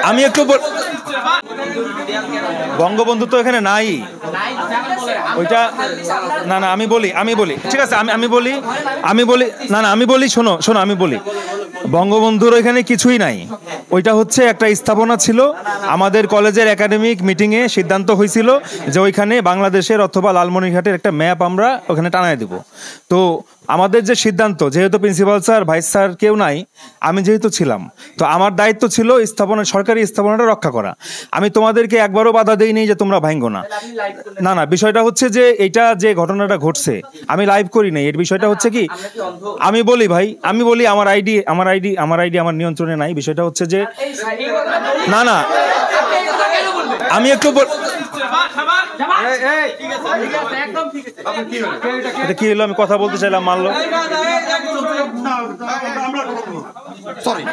আমি একটু বঙ্গবন্ধু তো এখানে নাই, ওইটা না না আমি বলি ঠিক আছে, আমি বলি শোনো আমি বলি, বঙ্গবন্ধুর ওইখানে কিছুই নাই। ওইটা হচ্ছে একটা স্থাপনা ছিল। আমাদের কলেজের একাডেমিক মিটিংয়ে সিদ্ধান্ত হয়েছিল যে ওইখানে বাংলাদেশের অথবা লালমনিরহাটের একটা ম্যাপ আমরা ওখানে টানায় দেব। তো আমাদের যে সিদ্ধান্ত, যেহেতু প্রিন্সিপাল স্যার ভাইস স্যার কেউ নাই, আমি যেহেতু ছিলাম, তো আমার দায়িত্ব ছিল সরকারি স্থাপনাটা রক্ষা করা। আমি তোমাদেরকে একবারও বাধা দেইনি যে তোমরা ভাঙো না। না না, বিষয়টা হচ্ছে যে এইটা যে ঘটনাটা ঘটছে আমি লাইভ করি নাই। এর বিষয়টা হচ্ছে কি, আমি বলি ভাই, আমার আইডি আমার নিয়ন্ত্রণে নাই। বিষয়টা হচ্ছে যে না না, আমি একটু কি হলো, আমি কথা বলতে চাইলাম মারলো। সরি